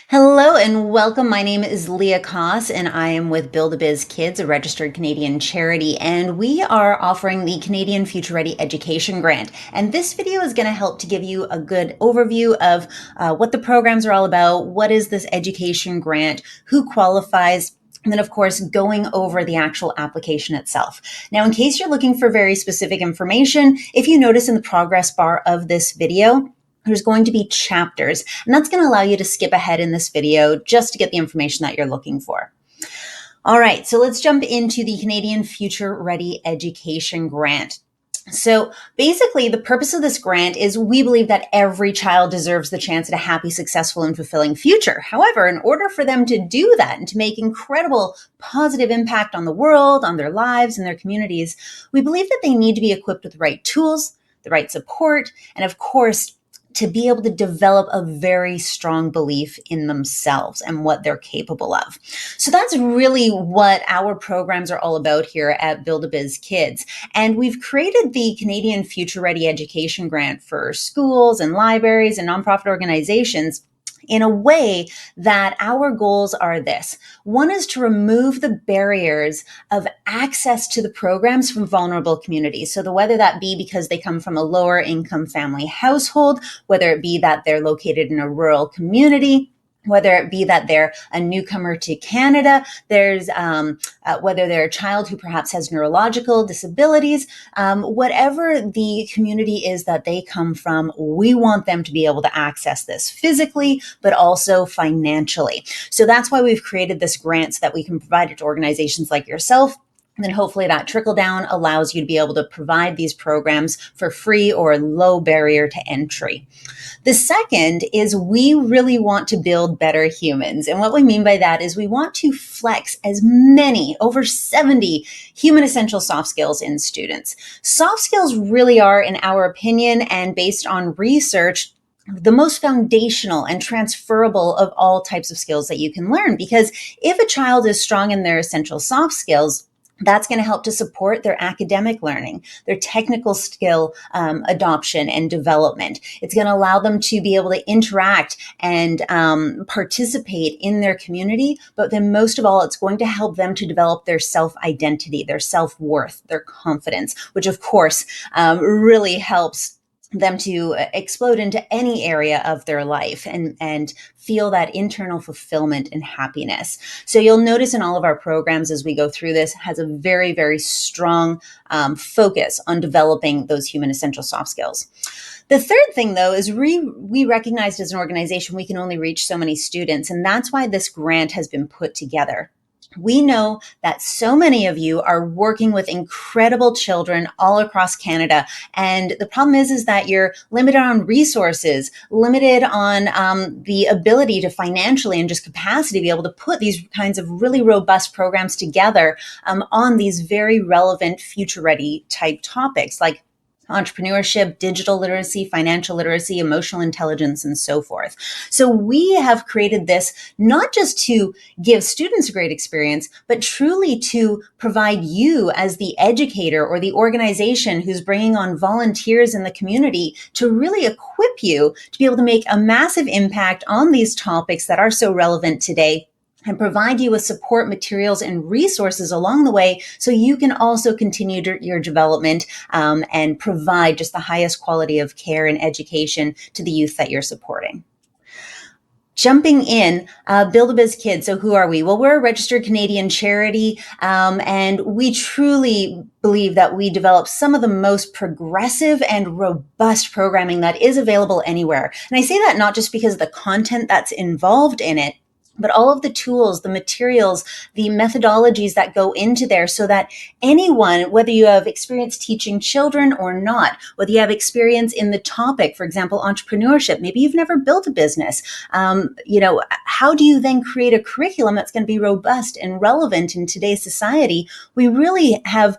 Hello and welcome. My name is Leah Koss and I am with Build-A-Biz Kids, a registered Canadian charity, and we are offering the Canadian Future Ready Education Grant. And this video is going to help to give you a good overview of what the programs are all about, what is this education grant, who qualifies, and then, of course, going over the actual application itself. Now, in case you're looking for very specific information, if you notice in the progress bar of this video, there's going to be chapters, and that's going to allow you to skip ahead in this video just to get the information that you're looking for. All right, so let's jump into the Canadian Future Ready Education Grant. So basically, the purpose of this grant is we believe that every child deserves the chance at a happy, successful, and fulfilling future. However, in order for them to do that and to make incredible positive impact on the world, on their lives, and their communities, we believe that they need to be equipped with the right tools, the right support, and of course, to be able to develop a very strong belief in themselves and what they're capable of. So that's really what our programs are all about here at Build-A-Biz Kids. And we've created the Canadian Future Ready Education Grant for schools and libraries and nonprofit organizations in a way that our goals are this. One is to remove the barriers of access to the programs from vulnerable communities. So whether that be because they come from a lower income family household, whether it be that they're located in a rural community, whether it be that they're a newcomer to Canada, whether they're a child who perhaps has neurological disabilities, whatever the community is that they come from, we want them to be able to access this physically, but also financially. So that's why we've created this grant so that we can provide it to organizations like yourself. And then hopefully that trickle down allows you to be able to provide these programs for free or low barrier to entry. The second is we really want to build better humans. And what we mean by that is we want to flex as many, over 70 human essential soft skills in students. Soft skills really are, in our opinion, and based on research, the most foundational and transferable of all types of skills that you can learn. Because if a child is strong in their essential soft skills, that's going to help to support their academic learning, their technical skill adoption and development. It's going to allow them to be able to interact and participate in their community. But then most of all, it's going to help them to develop their self-identity, their self-worth, their confidence, which of course really helps them to explode into any area of their life and feel that internal fulfillment and happiness. So you'll notice in all of our programs as we go through this has a very, very strong focus on developing those human essential soft skills. The third thing, though, is we recognized as an organization we can only reach so many students, and that's why this grant has been put together. We know that so many of you are working with incredible children all across Canada. And the problem is that you're limited on resources, limited on the ability to financially and just capacity to be able to put these kinds of really robust programs together on these very relevant future ready type topics like entrepreneurship, digital literacy, financial literacy, emotional intelligence, and so forth. So we have created this not just to give students a great experience, but truly to provide you as the educator or the organization who's bringing on volunteers in the community to really equip you to be able to make a massive impact on these topics that are so relevant today, and provide you with support materials and resources along the way so you can also continue your development and provide just the highest quality of care and education to the youth that you're supporting. Jumping in, Build-A-Biz Kids. So who are we? Well, we're a registered Canadian charity, and we truly believe that we develop some of the most progressive and robust programming that is available anywhere. And I say that not just because of the content that's involved in it, but all of the tools, the materials, the methodologies that go into there so that anyone, whether you have experience teaching children or not, whether you have experience in the topic, for example, entrepreneurship, maybe you've never built a business, how do you then create a curriculum that's going to be robust and relevant in today's society? We really have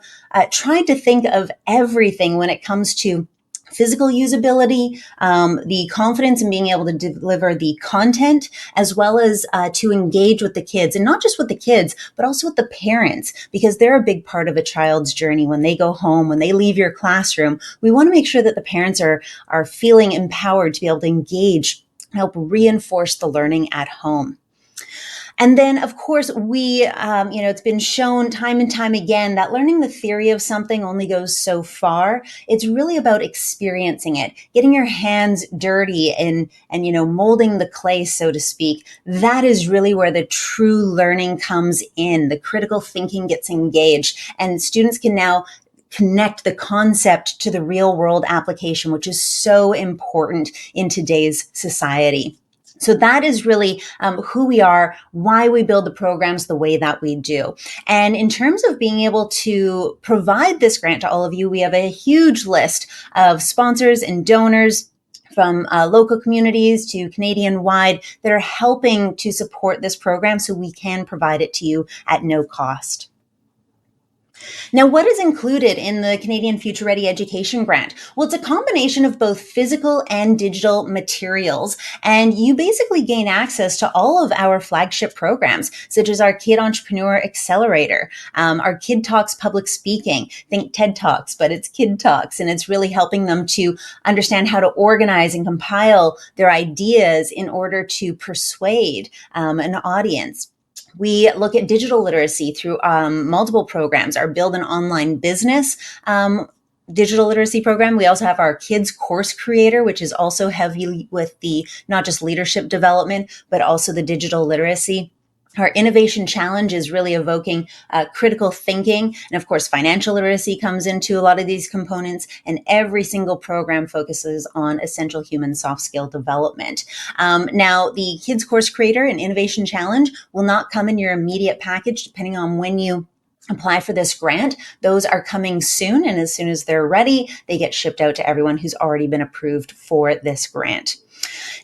tried to think of everything when it comes to physical usability, the confidence in being able to deliver the content, as well as to engage with the kids, and not just with the kids, but also with the parents, because they're a big part of a child's journey. When they go home, when they leave your classroom, we want to make sure that the parents are feeling empowered to be able to engage help reinforce the learning at home. And then, of course, it's been shown time and time again that learning the theory of something only goes so far. It's really about experiencing it, getting your hands dirty and molding the clay, so to speak. That is really where the true learning comes in. The critical thinking gets engaged, and students can now connect the concept to the real world application, which is so important in today's society. So that is really who we are, why we build the programs the way that we do. And in terms of being able to provide this grant to all of you, we have a huge list of sponsors and donors from local communities to Canadian-wide that are helping to support this program so we can provide it to you at no cost. Now, what is included in the Canadian Future Ready Education Grant? Well, it's a combination of both physical and digital materials, and you basically gain access to all of our flagship programs, such as our Kid Entrepreneur Accelerator, our Kid Talks Public Speaking, think TED Talks, but it's Kid Talks, and it's really helping them to understand how to organize and compile their ideas in order to persuade an audience. We look at digital literacy through multiple programs, our Build an Online Business digital literacy program. We also have our Kids Course Creator, which is also heavy with the not just leadership development, but also the digital literacy. Our innovation challenge is really evoking critical thinking. And of course, financial literacy comes into a lot of these components. And every single program focuses on essential human soft skill development. Now, the Kids Course Creator and Innovation Challenge will not come in your immediate package, depending on when you apply for this grant. Those are coming soon. And as soon as they're ready, they get shipped out to everyone who's already been approved for this grant.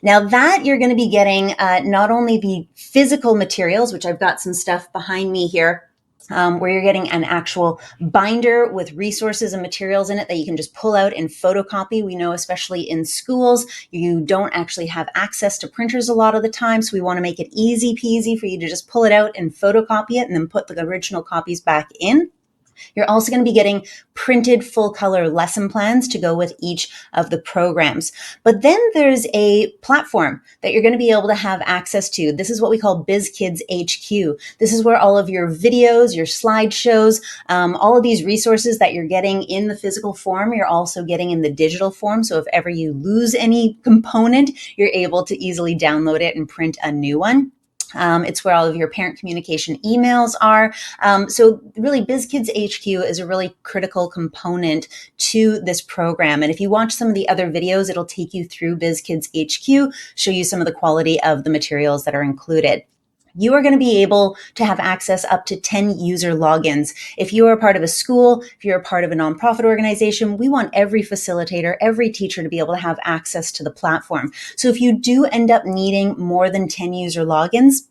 Now that you're going to be getting not only the physical materials, which I've got some stuff behind me here, where you're getting an actual binder with resources and materials in it that you can just pull out and photocopy. We know, especially in schools, you don't actually have access to printers a lot of the time. So we want to make it easy peasy for you to just pull it out and photocopy it and then put the original copies back in. You're also going to be getting printed full color lesson plans to go with each of the programs. But then there's a platform that you're going to be able to have access to. This is what we call BizKids HQ. This is where all of your videos, your slideshows, all of these resources that you're getting in the physical form, you're also getting in the digital form. So if ever you lose any component, you're able to easily download it and print a new one. It's where all of your parent communication emails are. So really, BizKids HQ is a really critical component to this program. And if you watch some of the other videos, it'll take you through BizKids HQ, show you some of the quality of the materials that are included. You are going to be able to have access up to 10 user logins. If you are a part of a school, if you're a part of a nonprofit organization, we want every facilitator, every teacher to be able to have access to the platform. So if you do end up needing more than 10 user logins,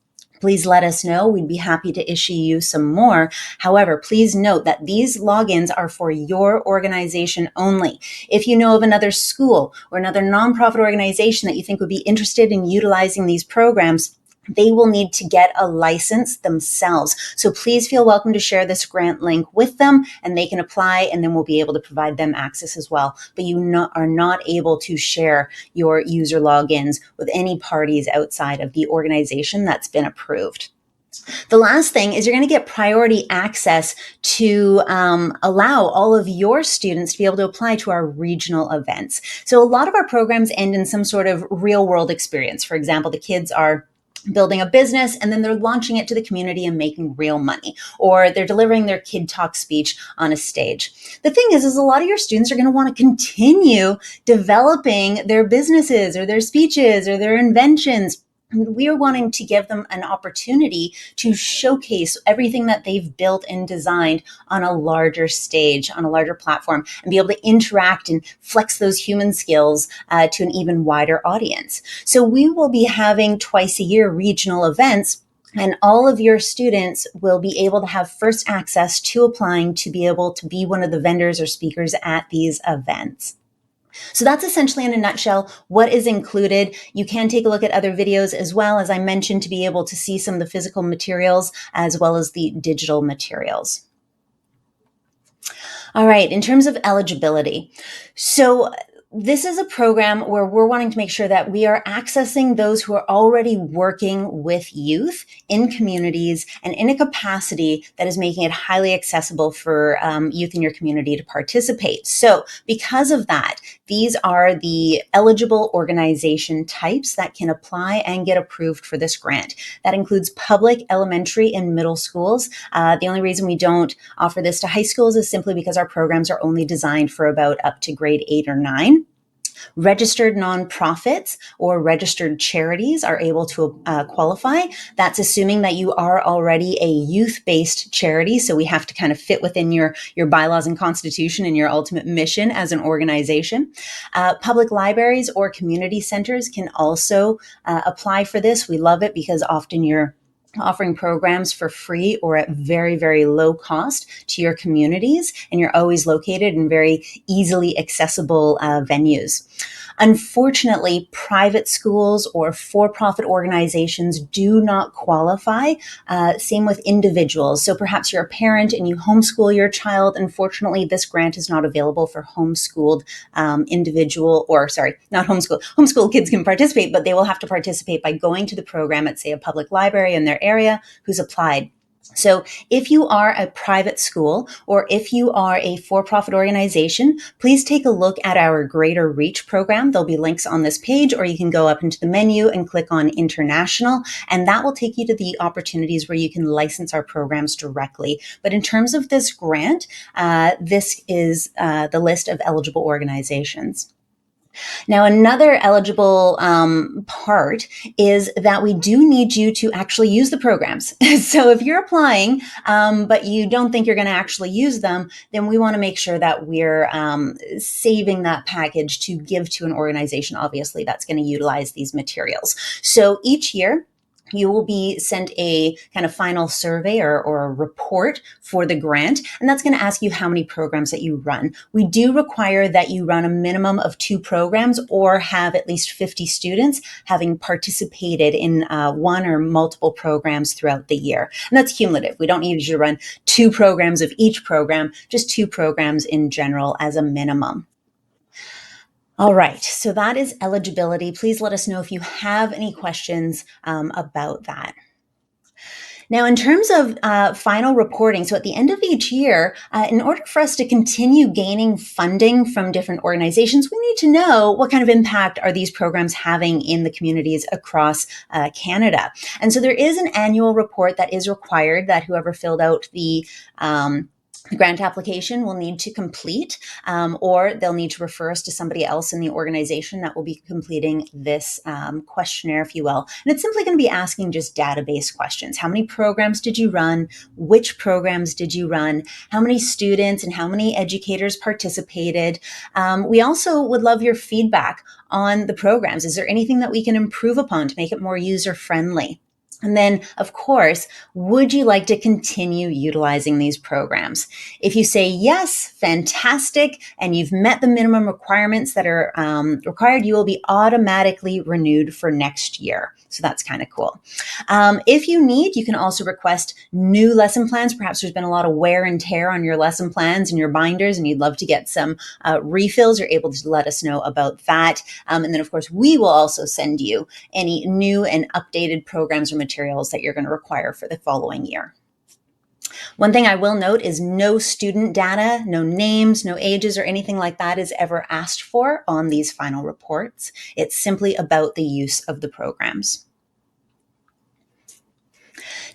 please let us know. We'd be happy to issue you some more. However, please note that these logins are for your organization only. If you know of another school or another nonprofit organization that you think would be interested in utilizing these programs, they will need to get a license themselves. So please feel welcome to share this grant link with them and they can apply, and then we'll be able to provide them access as well. But you are not able to share your user logins with any parties outside of the organization that's been approved. The last thing is you're going to get priority access to allow all of your students to be able to apply to our regional events. So a lot of our programs end in some sort of real world experience. For example, the kids are building a business and then they're launching it to the community and making real money, or they're delivering their kid talk speech on a stage. The thing is a lot of your students are going to want to continue developing their businesses or their speeches or their inventions. We are wanting to give them an opportunity to showcase everything that they've built and designed on a larger stage, on a larger platform, and be able to interact and flex those human skills to an even wider audience. So we will be having twice a year regional events, and all of your students will be able to have first access to applying to be able to be one of the vendors or speakers at these events. So that's essentially in a nutshell what is included. You can take a look at other videos as well, as I mentioned, to be able to see some of the physical materials as well as the digital materials. All right, in terms of eligibility. So this is a program where we're wanting to make sure that we are accessing those who are already working with youth in communities and in a capacity that is making it highly accessible for youth in your community to participate. So because of that, these are the eligible organization types that can apply and get approved for this grant. That includes public, elementary, and middle schools. The only reason we don't offer this to high schools is simply because our programs are only designed for about up to grade 8 or 9. Registered nonprofits or registered charities are able to qualify. That's assuming that you are already a youth-based charity. So we have to kind of fit within your bylaws and constitution and your ultimate mission as an organization. Public libraries or community centers can also apply for this. We love it because often you're offering programs for free or at very, very low cost to your communities, and you're always located in very easily accessible venues. Unfortunately, private schools or for-profit organizations do not qualify. Same with individuals. So perhaps you're a parent and you homeschool your child. Unfortunately, this grant is not available for homeschooled individual, or sorry, not homeschool. Homeschool kids can participate, but they will have to participate by going to the program at, say, a public library in their area who's applied. So if you are a private school or if you are a for-profit organization, please take a look at our Greater Reach program. There'll be links on this page, or you can go up into the menu and click on International, and that will take you to the opportunities where you can license our programs directly. But in terms of this grant, this is the list of eligible organizations. Now, another eligible part is that we do need you to actually use the programs. So if you're applying, but you don't think you're going to actually use them, then we want to make sure that we're saving that package to give to an organization, obviously, that's going to utilize these materials. So each year, you will be sent a kind of final survey or a report for the grant, and that's going to ask you how many programs that you run. We do require that you run a minimum of 2 programs or have at least 50 students having participated in one or multiple programs throughout the year. And that's cumulative. We don't need you to run 2 programs of each program, just 2 programs in general as a minimum. All right, so that is eligibility. Please let us know if you have any questions about that. Now, in terms of final reporting, so at the end of each year, in order for us to continue gaining funding from different organizations, we need to know what kind of impact are these programs having in the communities across Canada. And so there is an annual report that is required that whoever filled out the grant application will need to complete, or they'll need to refer us to somebody else in the organization that will be completing this questionnaire, if you will. And it's simply going to be asking just database questions. How many programs did you run? Which programs did you run? How many students and how many educators participated? We also would love your feedback on the programs. Is there anything that we can improve upon to make it more user-friendly? And then, of course, would you like to continue utilizing these programs? If you say yes, fantastic, and you've met the minimum requirements that are required, you will be automatically renewed for next year. So that's kind of cool. If you need, you can also request new lesson plans. Perhaps there's been a lot of wear and tear on your lesson plans and your binders, and you'd love to get some refills. You're able to let us know about that. And then, of course, we will also send you any new and updated programs or materials that you're going to require for the following year. One thing I will note is no student data, no names, no ages, or anything like that is ever asked for on these final reports. It's simply about the use of the programs.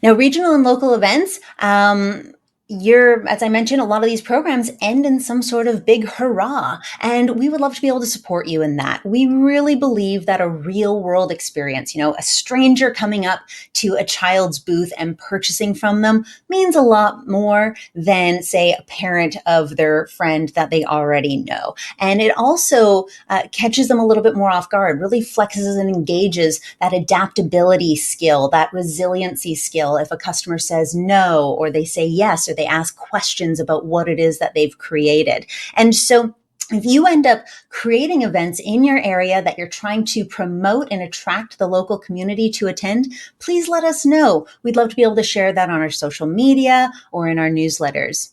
Now, regional and local events, as I mentioned, a lot of these programs end in some sort of big hurrah, and we would love to be able to support you in that. We really believe that a real world experience, a stranger coming up to a child's booth and purchasing from them means a lot more than, say, a parent of their friend that they already know. And it also catches them a little bit more off guard, really flexes and engages that adaptability skill, that resiliency skill. If a customer says no, or they say yes, or they ask questions about what it is that they've created. And so if you end up creating events in your area that you're trying to promote and attract the local community to attend, please let us know. We'd love to be able to share that on our social media or in our newsletters.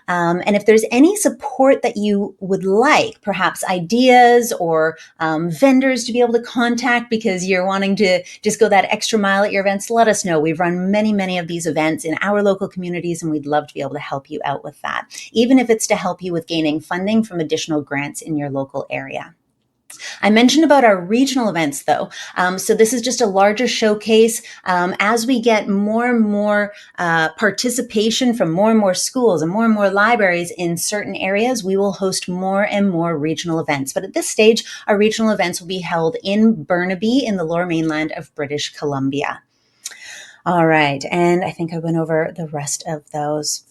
And if there's any support that you would like, perhaps ideas or vendors to be able to contact because you're wanting to just go that extra mile at your events, let us know. We've run many, many of these events in our local communities, and we'd love to be able to help you out with that, even if it's to help you with gaining funding from additional grants in your local area. I mentioned about our regional events though. So this is just a larger showcase. As we get more and more participation from more and more schools and more libraries in certain areas, we will host more and more regional events. But at this stage, our regional events will be held in Burnaby in the Lower Mainland of British Columbia. All right, and I think I went over the rest of those.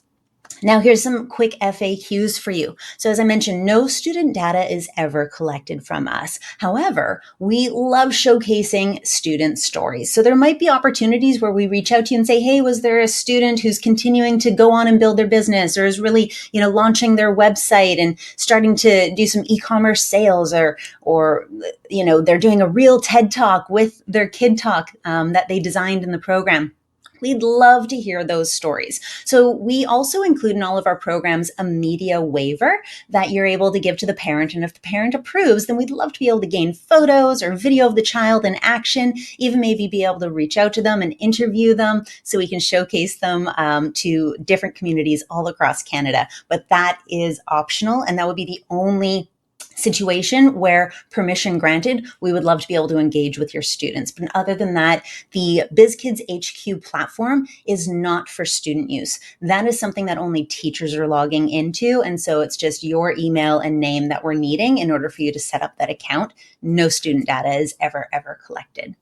Now, here's some quick FAQs for you. So as I mentioned, no student data is ever collected from us. However, we love showcasing student stories. So there might be opportunities where we reach out to you and say, hey, was there a student who's continuing to go on and build their business, or is really, launching their website and starting to do some e-commerce sales, or they're doing a real TED Talk with their Kid Talk that they designed in the program. We'd love to hear those stories. So we also include in all of our programs a media waiver that you're able to give to the parent. And if the parent approves, then we'd love to be able to gain photos or video of the child in action, even maybe be able to reach out to them and interview them so we can showcase them to different communities all across Canada. But that is optional, and that would be the only situation where permission granted. We would love to be able to engage with your students. But other than that, the BizKids HQ platform is not for student use. That is something that only teachers are logging into. And so it's just your email and name that we're needing in order for you to set up that account. No student data is ever collected.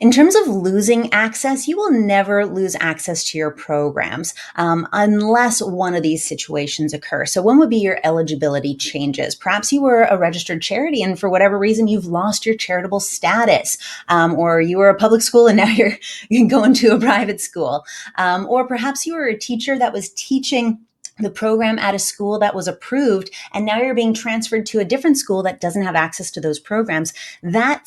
In terms of losing access, you will never lose access to your programs unless one of these situations occur. So one would be your eligibility changes. Perhaps you were a registered charity and for whatever reason you've lost your charitable status, or you were a public school and now you're going to a private school, or perhaps you were a teacher that was teaching the program at a school that was approved, and now you're being transferred to a different school that doesn't have access to those programs. That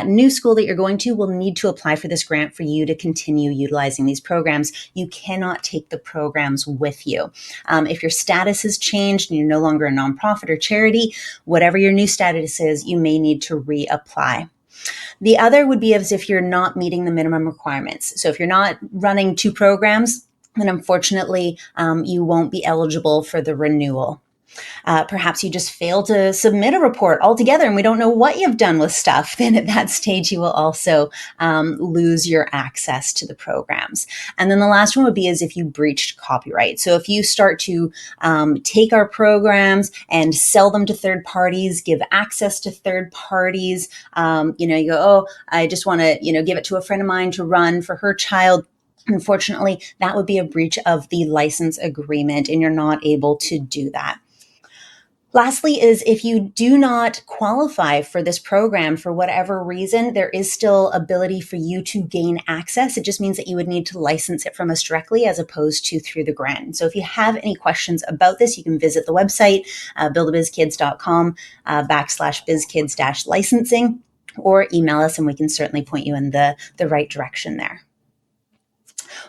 new school that you're going to will need to apply for this grant for you to continue utilizing these programs. You cannot take the programs with you. If your status has changed and you're no longer a nonprofit or charity, whatever your new status is, you may need to reapply. The other would be as if you're not meeting the minimum requirements. So if you're not running 2 programs, then unfortunately, you won't be eligible for the renewal. Perhaps you just fail to submit a report altogether and we don't know what you've done with stuff. Then at that stage, you will also lose your access to the programs. And then the last one would be as if you breached copyright. So if you start to take our programs and sell them to third parties, give access to third parties, you go, oh, I just want to, give it to a friend of mine to run for her child. Unfortunately, that would be a breach of the license agreement, and you're not able to do that. Lastly is if you do not qualify for this program for whatever reason, there is still ability for you to gain access. It just means that you would need to license it from us directly as opposed to through the grant. So if you have any questions about this, you can visit the website, buildabizkids.com /bizkids-licensing, or email us and we can certainly point you in the right direction there.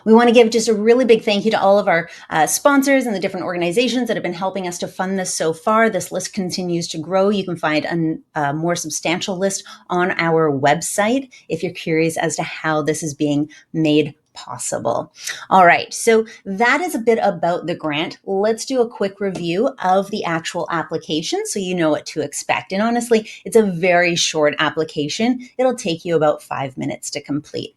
We want to give just a really big thank you to all of our sponsors and the different organizations that have been helping us to fund this so far. This list continues to grow. You can find a more substantial list on our website if you're curious as to how this is being made possible. All right, so that is a bit about the grant. Let's do a quick review of the actual application so you know what to expect. And honestly, it's a very short application. It'll take you about 5 minutes to complete.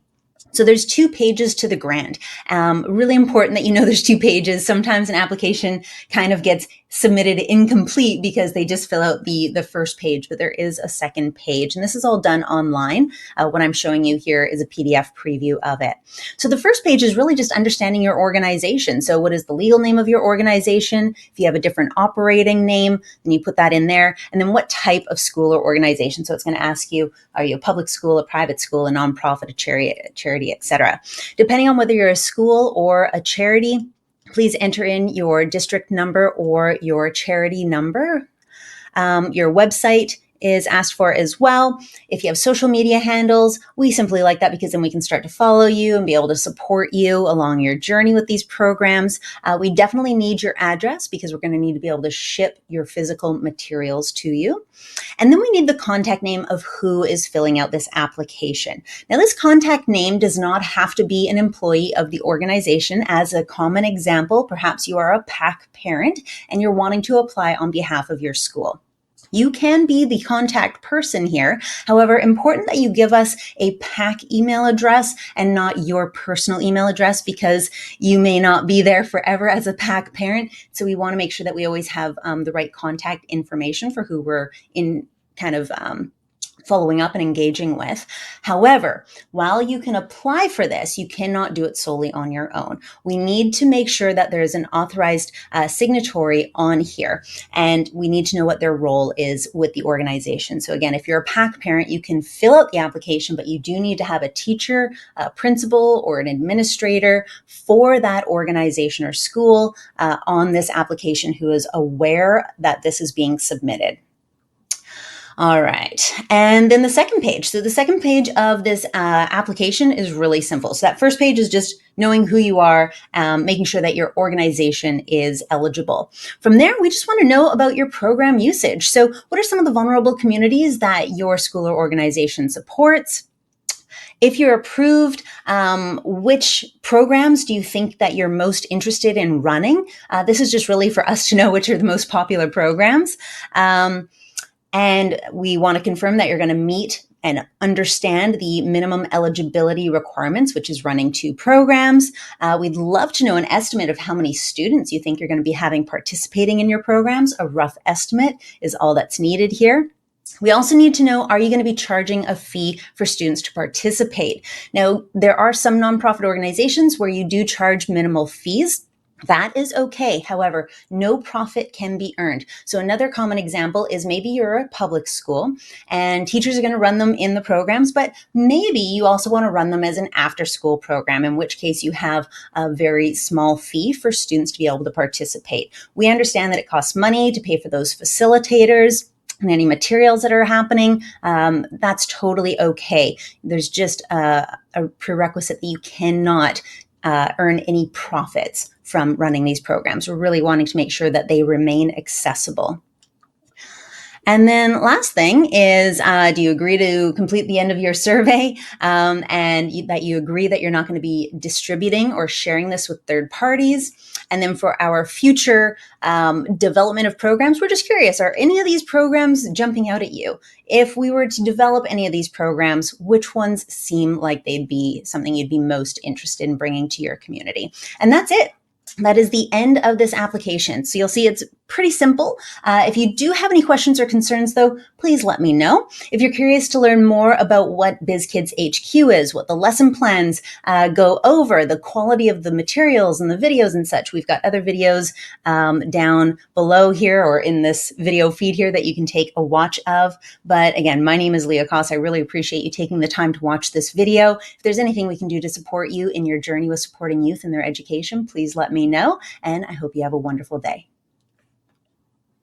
So there's 2 pages to the grant. Really important that you know there's 2 pages. Sometimes an application kind of gets submitted incomplete because they just fill out the first page, but there is a second page. And this is all done online. What I'm showing you here is a PDF preview of it. So the first page is really just understanding your organization. So what is the legal name of your organization? If you have a different operating name, then you put that in there. And then what type of school or organization? So it's going to ask you, are you a public school, a private school, a nonprofit, a charity, etc. Depending on whether you're a school or a charity, please enter in your district number or your charity number. Your website is asked for as well. If you have social media handles, we simply like that because then we can start to follow you and be able to support you along your journey with these programs. We definitely need your address because we're going to need to be able to ship your physical materials to you. And then we need the contact name of who is filling out this application. Now, this contact name does not have to be an employee of the organization. As a common example, perhaps you are a PAC parent and you're wanting to apply on behalf of your school. You can be the contact person here. However, important that you give us a PAC email address and not your personal email address because you may not be there forever as a PAC parent. So we want to make sure that we always have the right contact information for who we're in kind of following up and engaging with. However, while you can apply for this, you cannot do it solely on your own. We need to make sure that there is an authorized signatory on here, and we need to know what their role is with the organization. So again, if you're a PAC parent, you can fill out the application, but you do need to have a teacher, a principal, or an administrator for that organization or school on this application who is aware that this is being submitted. All right. And then the second page. So the second page of this application is really simple. So that first page is just knowing who you are, making sure that your organization is eligible. From there, we just want to know about your program usage. So what are some of the vulnerable communities that your school or organization supports? If you're approved, which programs do you think that you're most interested in running? This is just really for us to know which are the most popular programs. And we want to confirm that you're going to meet and understand the minimum eligibility requirements, which is running 2 programs. We'd love to know an estimate of how many students you think you're going to be having participating in your programs. A rough estimate is all that's needed here. We also need to know, are you going to be charging a fee for students to participate? Now, there are some nonprofit organizations where you do charge minimal fees. That is okay. However, no profit can be earned. So another common example is maybe you're a public school and teachers are going to run them in the programs, but maybe you also want to run them as an after-school program, in which case you have a very small fee for students to be able to participate. We understand that it costs money to pay for those facilitators and any materials that are happening. That's totally okay. There's just a prerequisite that you cannot earn any profits from running these programs. We're really wanting to make sure that they remain accessible. And then last thing is, do you agree to complete the end of your survey and that you agree that you're not going to be distributing or sharing this with third parties? And then for our future development of programs, we're just curious, are any of these programs jumping out at you? If we were to develop any of these programs, which ones seem like they'd be something you'd be most interested in bringing to your community? And that's it. That is the end of this application. So you'll see it's pretty simple. If you do have any questions or concerns, though, please let me know. If you're curious to learn more about what BizKids HQ is, what the lesson plans go over, the quality of the materials and the videos and such, we've got other videos down below here or in this video feed here that you can take a watch of. But again, my name is Leah Koss. I really appreciate you taking the time to watch this video. If there's anything we can do to support you in your journey with supporting youth in their education, please let me know. And I hope you have a wonderful day.